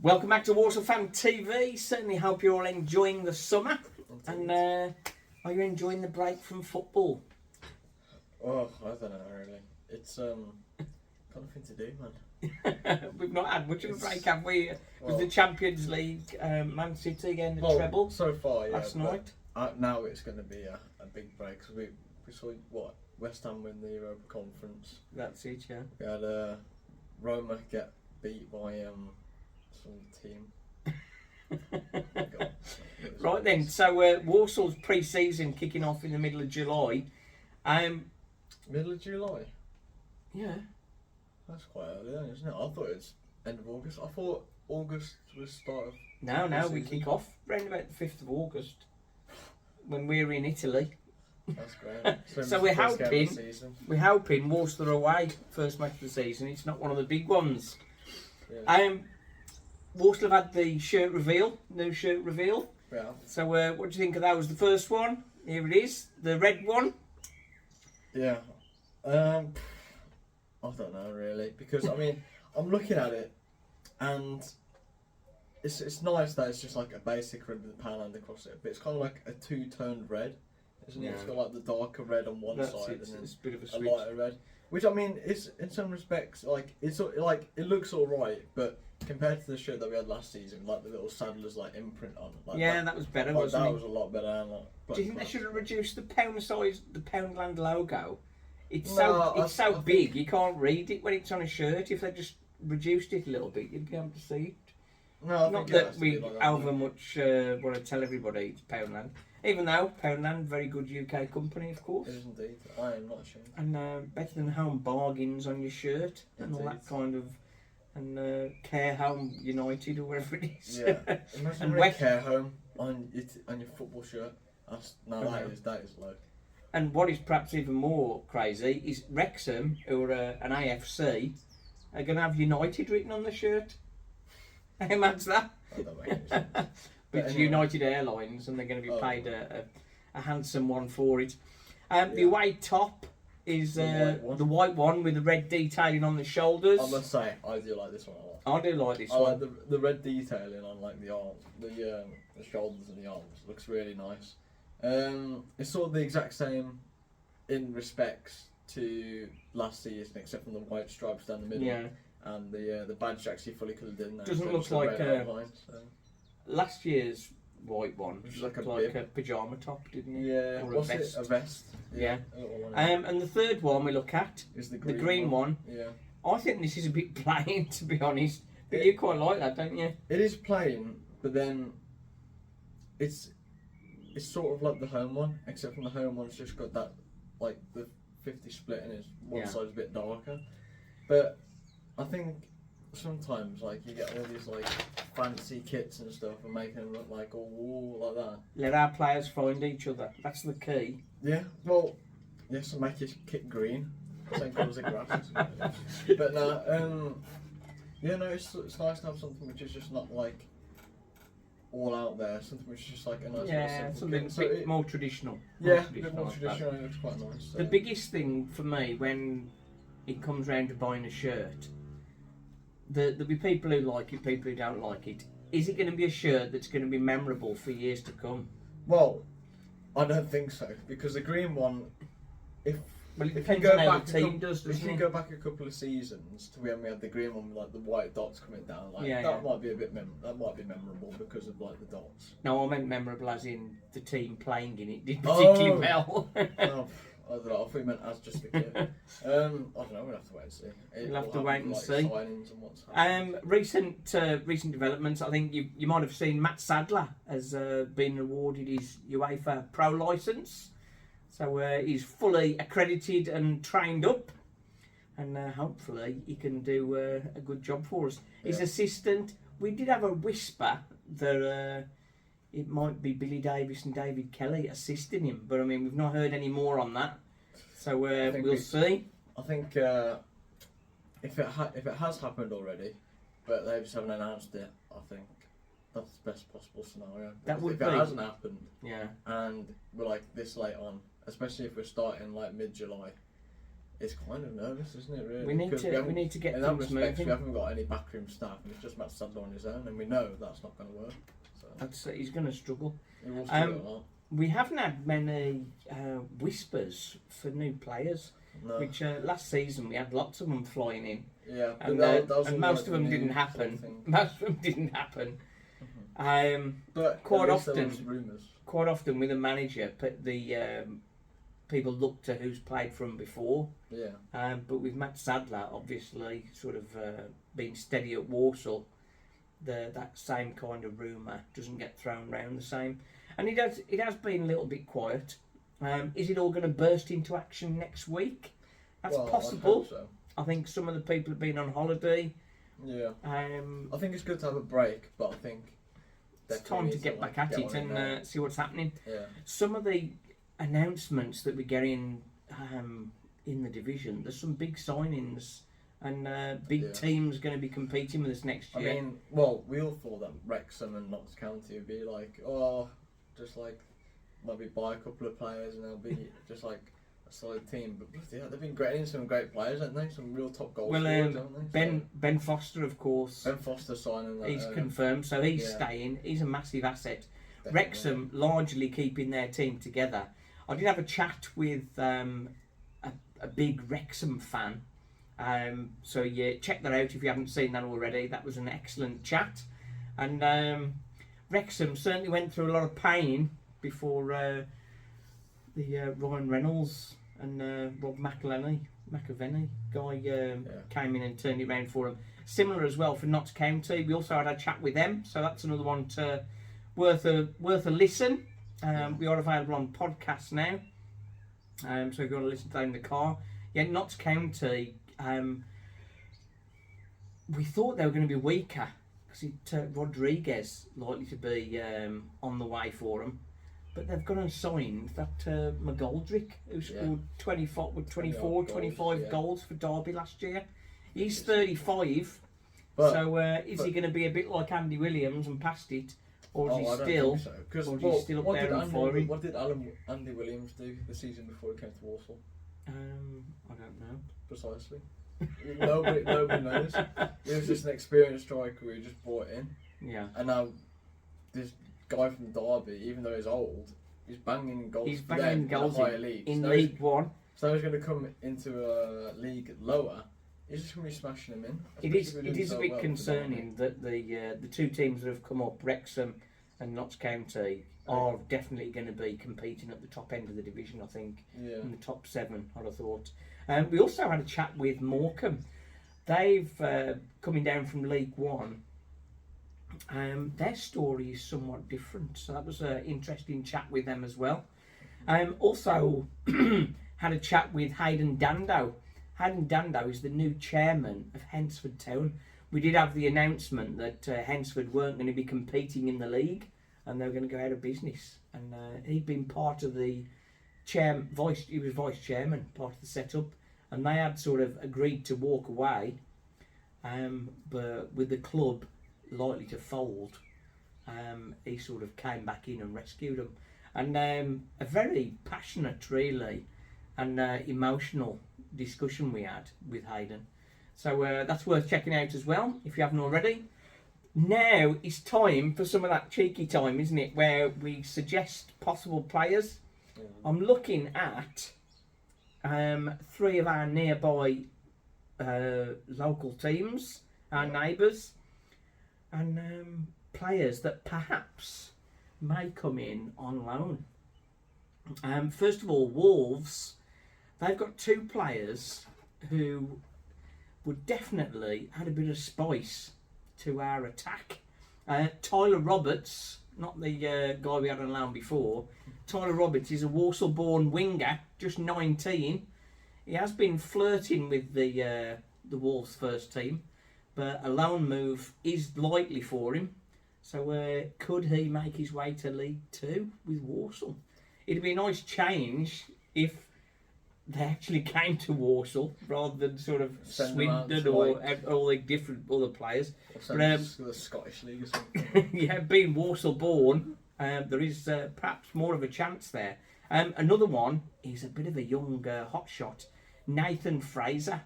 Welcome back to Walsall Fan TV. Certainly hope you're all enjoying the summer. And are you enjoying the break from football? Oh, I don't know really. It's got nothing to do, man. We've not had much of a break, have we? With the Champions League, Man City getting the treble so far, yeah. last night. Now it's going to be a big break because we saw West Ham win the Europa Conference. That's it, yeah. We had Roma get beat by some team. Right then, so Walsall's pre-season kicking off in the middle of July. Middle of July? Yeah. That's quite early then, isn't it? I thought it was end of August. I thought August was start of... No, we kick off around about the 5th of August when we're in Italy. That's great. So we're hoping Walsall are away first match of the season. It's not one of the big ones. Really? Walsall have had the shirt reveal, new shirt reveal. Yeah. So what do you think of that? Was the first one? Here it is, the red one. Yeah. I don't know really, because I mean I'm looking at it and it's nice that it's just like a basic red with a poundland across it, but it's kind of like a two-toned red, isn't it? It's got like the darker red on one side and then it's a bit of a lighter red, which I mean is in some respects like it looks alright, but compared to the shirt that we had last season, like the little Saddler's like imprint on it, that was better, wasn't it? That was a lot better. And, do you think they should have reduced the pound size, the Poundland logo? It's so big you can't read it when it's on a shirt. If they just reduced it a little bit, you'd be able to see it. No, not that we over much want to tell everybody it's Poundland. Even though Poundland, very good UK company, of course. It is indeed. I am not ashamed. And better than Home Bargains on your shirt and all that kind of, and Care Home United or whatever it is. Yeah. And Care Home on your football shirt. That is low. And what is perhaps even more crazy is Wrexham, who are an AFC, are going to have United written on the shirt. How mad's that? That don't make any sense. It's anyway. United Airlines, and they're going to be paid a handsome one for it. The away top is the white one with the red detailing on the shoulders. I must say, I do like this one a lot. I do like this one. I like the red detailing on like the arms, the shoulders and the arms. It looks really nice. It's sort of the exact same in respects to last season, except from the white stripes down the middle. Yeah. And the badge actually fully coloured in there. Doesn't look like last year's white one. It looked like a pyjama top, didn't it? Yeah. Or a vest? Yeah. And the third one we look at is the green one. Yeah. I think this is a bit plain, to be honest. But you quite like that, don't you? It is plain, but then it's sort of like the home one, except from the home one's just got that like the 50 split and one side's a bit darker. But I think sometimes like you get all these like fancy kits and stuff and making them look like all like that. Let our players find each other. That's the key. Yeah. Well, yes, and make your kit green, same colour as the grass. But no, it's nice to have something which is just not like all out there, something which is just like a nice something a bit more traditional. A bit more traditional. It looks quite nice. So. The biggest thing for me when it comes round to buying a shirt, there'll be people who like it, people who don't like it. Is it going to be a shirt that's going to be memorable for years to come? Well, I don't think so, because the green one, if you go back a couple of seasons to when we had the green one with like the white dots coming down, might be that might be memorable because of like the dots. No, I meant memorable as in the team playing in it did particularly well. I don't know. I thought you meant as just the kit. I don't know. We'll have to wait and see. We'll have to wait and see. Signings and what's happening. Recent developments. I think you might have seen Matt Sadler has been awarded his UEFA Pro licence. So he's fully accredited and trained up, and hopefully he can do a good job for us. His assistant, we did have a whisper that it might be Billy Davis and David Kelly assisting him, but I mean we've not heard any more on that. So we'll see. I think if it has happened already, but they just haven't announced it, I think that's the best possible scenario. If it hasn't happened, and we're like this late on, especially if we're starting like mid-July, it's kind of nervous, isn't it? Really, we need to get in that things respect, moving. We haven't got any backroom staff, and it's just Matt Sadler on his own, and we know that's not going to work. So He's going to struggle. he will struggle a lot. We haven't had many whispers for new players, No. which last season we had lots of them flying in. Yeah, And, that was and most of them didn't happen. Most of them didn't happen. But quite at least there often, was rumours. quite often with a manager, the people look to who's played from before. Yeah. But with Matt Sadler, obviously, sort of being steady at Walsall, that same kind of rumour doesn't get thrown around the same. And it has been a little bit quiet. Is it all going to burst into action next week? That's possible. I hope so. I think some of the people have been on holiday. Yeah. I think it's good to have a break, but I think it's time to get back at it and see what's happening. Yeah. Some of the announcements that we're getting in the division, there's some big signings and big teams going to be competing with us next year. I mean, well, we all thought that Wrexham and Notts County would be like, just like maybe buy a couple of players and they'll be just like a solid team. But yeah, they've been getting some great players, haven't they? Some real top goal scorers, haven't they? Ben Foster, of course. Ben Foster signing that. He's confirmed, so he's staying. He's a massive asset. Definitely. Wrexham largely keeping their team together. I did have a chat with a big Wrexham fan. So yeah, check that out if you haven't seen that already. That was an excellent chat. And Wrexham certainly went through a lot of pain before the Ryan Reynolds and Rob McAvenny guy came in and turned it around for them. Similar as well for Notts County. We also had a chat with them, so that's another one worth a listen. We are available on podcasts now, so if you want to listen to that in the car. Yeah, Notts County. We thought they were going to be weaker because Rodriguez likely to be on the way for them, but they've gone and signed that McGoldrick who scored 25 goals for Derby last year. He's 35, so is he going to be a bit like Andy Williams and past it, or is he still up there and firing? What did Andy Williams do the season before he came to Walsall? I don't know. Precisely. Nobody knows. He was just an experienced striker we just brought in. Yeah. And now this guy from Derby, even though he's old, he's banging goals. He's banging goals in higher leagues. In League One. So he's going to come into a league lower. He's just going to be smashing them in. It is a bit concerning that the two teams that have come up, Wrexham and Notts County, are definitely going to be competing at the top end of the division, I think, in the top 7, I'd have thought. We also had a chat with Morecambe. They've coming down from League One. Their story is somewhat different, so that was an interesting chat with them as well. Also had a chat with Hayden Dando. Hayden Dando is the new chairman of Hensford Town. We did have the announcement that Hensford weren't going to be competing in the league and they were going to go out of business. And he'd been part of the he was vice chairman, part of the setup, and they had sort of agreed to walk away, but with the club likely to fold, he sort of came back in and rescued them. And a very passionate, really, and emotional discussion we had with Hayden. So that's worth checking out as well, if you haven't already. Now it's time for some of that cheeky time, isn't it, where we suggest possible players. I'm looking at 3 of our nearby local teams, our neighbours, and players that perhaps may come in on loan. First of all, Wolves, they've got 2 players who would definitely add a bit of spice to our attack. Tyler Roberts, not the guy we had on loan before. Tyler Roberts is a Walsall-born winger, just 19. He has been flirting with the Wolves first team, but a loan move is likely for him. So could he make his way to League 2 with Walsall? It'd be a nice change if they actually came to Walsall rather than sort of Swindon or all the different other players. Or the Scottish League or something. Yeah, being Walsall born, there is perhaps more of a chance there. Another one is a bit of a young hotshot. Nathan Fraser,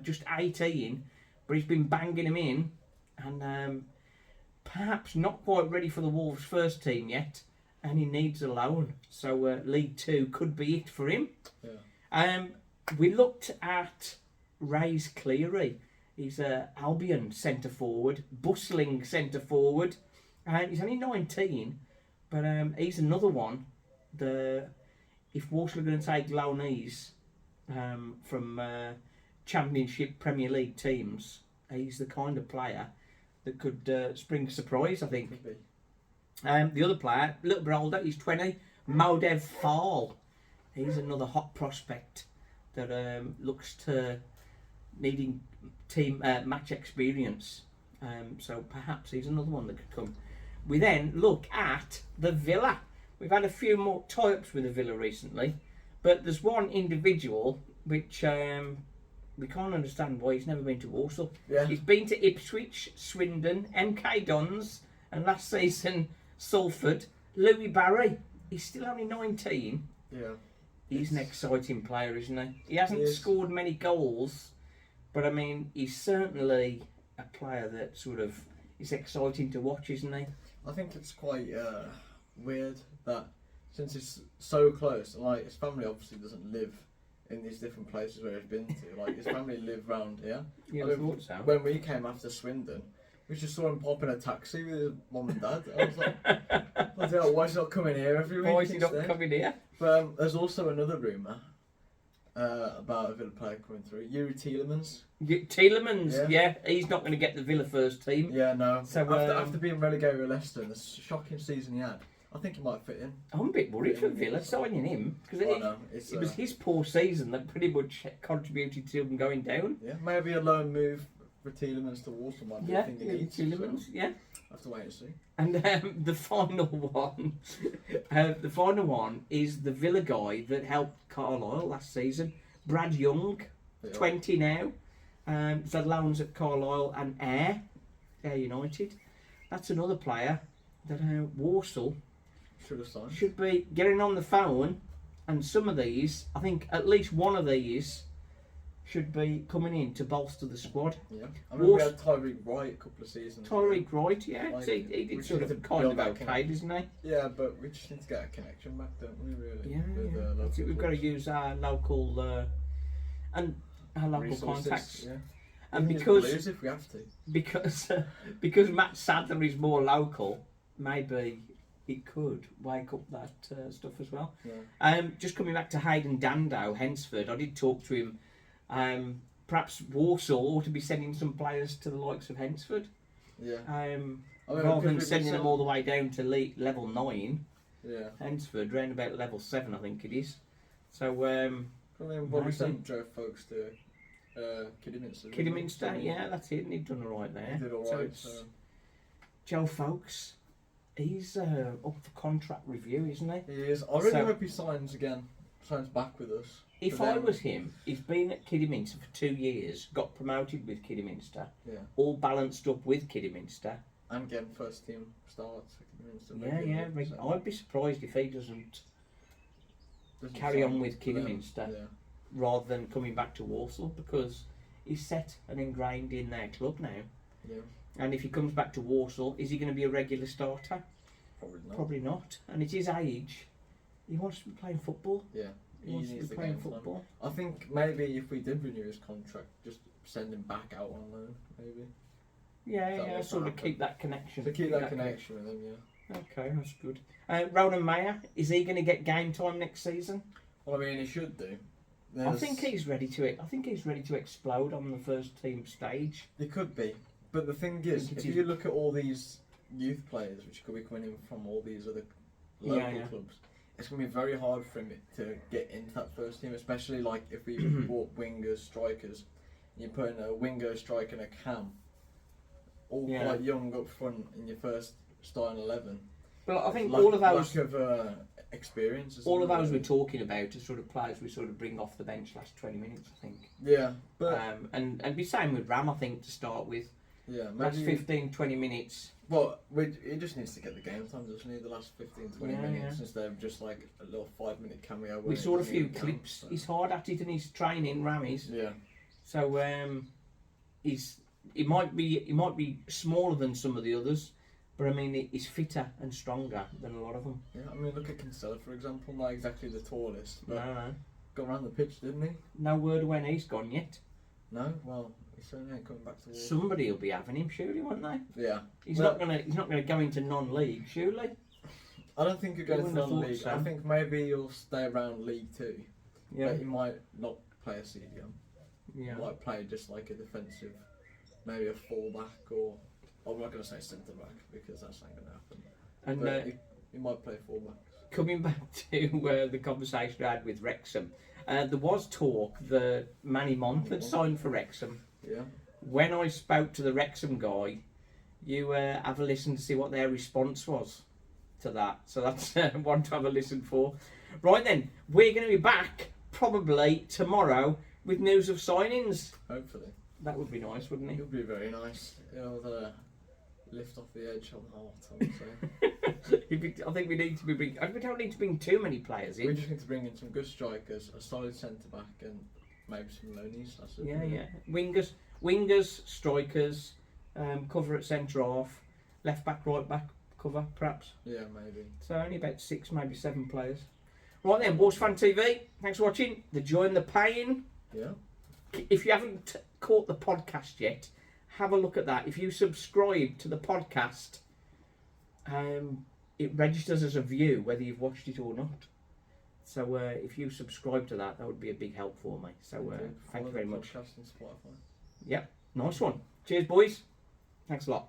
just 18, but he's been banging him in, and perhaps not quite ready for the Wolves first team yet, and he needs a loan. So League Two could be it for him. Yeah. We looked at Ray's Cleary. He's a Albion centre forward, bustling centre forward. He's only 19, but he's another one. If Walsall are going to take loanees from Championship Premier League teams, he's the kind of player that could spring a surprise, I think. The other player, a little bit older, he's 20, Modev Fall. He's another hot prospect that looks to needing team match experience. So perhaps he's another one that could come. We then look at the Villa. We've had a few more tie-ups with the Villa recently, but there's one individual which we can't understand why he's never been to Walsall. Yeah. He's been to Ipswich, Swindon, MK Dons, and last season Salford. Louis Barry. He's still only 19. Yeah. He's an exciting player, isn't he? He hasn't scored many goals, but I mean, he's certainly a player that sort of is exciting to watch, isn't he? I think it's quite weird that since it's so close, and like his family obviously doesn't live in these different places where he's been to. Like his family live round here. Yeah, I thought so. When we came after Swindon, we just saw him pop in a taxi with his mum and dad. I was like, why is he not coming here every week? Why is he not coming here? But there's also another rumour about a Villa player coming through. Yuri Tielemans. Yeah, he's not going to get the Villa first team. Yeah, no. So after being relegated with Leicester and the shocking season he had, I think he might fit in. I'm a bit worried for Villa signing him because it was his poor season that pretty much contributed to him going down. Yeah, maybe a loan move for Tielemans to Walsall might be a thing he needs. Tielemans, so yeah. Have to wait and see. And the final one, is the Villa guy that helped Carlisle last season, Brad Young, 20 now. He's had loans at Carlisle and Ayr United. That's another player that Walsall should be getting on the phone, and some of these, I think at least one of these should be coming in to bolster the squad. Yeah, I remember we had Tyreek Wright a couple of seasons. Tyreek Wright, yeah, like, he did sort of kind of okay, doesn't he? Yeah, but we just need to get a connection back, don't we? Really? Yeah, yeah. We've got to use our local resources, contacts. Yeah. And because if we have to, because Matt Sadler is more local, maybe it could wake up that stuff as well. Yeah. Just coming back to Hayden Dando, Hensford, I did talk to him. Perhaps Walsall ought to be sending some players to the likes of Hensford. Yeah. Rather than sending them all the way down to level 9. Yeah. Hensford, round about level 7, I think it is. So. What we sent Joe Folks to Kidderminster. Kidderminster, yeah, that's it. And he'd done all right there. He did all right. So Joe Folks, he's up for contract review, isn't he? He is. I really hope he signs back with us. If I was him, he's been at Kidderminster for 2 years, got promoted with Kidderminster, all balanced up with Kidderminster. And getting first team starts at Kidderminster. Yeah. So. I'd be surprised if he doesn't carry on with Kidderminster rather than coming back to Walsall, because he's set and ingrained in their club now. Yeah. And if he comes back to Walsall, is he going to be a regular starter? Probably not. And at his age, he wants to be playing football. Yeah. He wants to be playing football. I think maybe if we did renew his contract, just send him back out on loan, maybe. Yeah, sort of keep that connection. To keep that connection with him, yeah. Okay, that's good. Ronan Mayer, is he going to get game time next season? Well, I mean, he should do. I think he's ready to explode on the first team stage. He could be, but the thing is, if you look at all these youth players, which could be coming in from all these other local clubs, it's going to be very hard for him to get into that first team, especially like if we bought wingers, strikers, and you put in a winger, striker, and a cam, all quite young up front in your first starting 11. Well, I think all of those lack of experience. All of those we're talking about are sort of players we sort of bring off the bench last 20 minutes, I think. Yeah, but and be same with Ram, I think, to start with. Yeah, maybe last 15, 20 minutes. But he just needs to get the game time, doesn't he? The last 15-20 Yeah, minutes instead of just like a little 5-minute cameo. We where saw a he doesn't few even count, clips. so. He's hard at it in his training, Rammies. Yeah. So he might be smaller than some of the others, but I mean he's fitter and stronger than a lot of them. Yeah, I mean look at Kinsella for example, not exactly the tallest, but No. got around the pitch, didn't he? No word of when he's gone yet. No, well, he certainly ain't coming back to Walsall. Somebody will be having him, surely, won't they? Yeah. He's Well, not gonna go into non-league, surely. I don't think he'll go to wouldn't have thought non-league. so. I think maybe he'll stay around League Two. Yeah. But he might not play a CDM. Yeah. He might play just like a defensive, maybe a fullback or I'm not going to say centre back because that's not going to happen. And But he might play fullback. coming back to the conversation I had with Wrexham, there was talk that Manny Month had signed for Wrexham. Yeah. When I spoke to the Wrexham guy, you have a listen to see what their response was to that. So that's one to have a listen for. Right then, we're going to be back probably tomorrow with news of signings. Hopefully. That would be nice, wouldn't It'll it? be very nice. Lift off the edge on the heart, I would say. I think we need to be we don't need to bring too many players We in. just need to bring in some good strikers, a solid centre back, and maybe some loanies. That's it. Yeah. Wingers, strikers, cover at centre half, left back, right back, cover perhaps. Yeah, maybe. So only about 6, maybe 7 players. Right then, Wolves Fan TV. Thanks for watching. The joy and the pain. Yeah. If you haven't caught the podcast yet, have a look at that. If you subscribe to the podcast, it registers as a view whether you've watched it or not. So if you subscribe to that, that would be a big help for me. So thank you very much. Podcast on Spotify. Yep, nice one. Cheers, boys. Thanks a lot.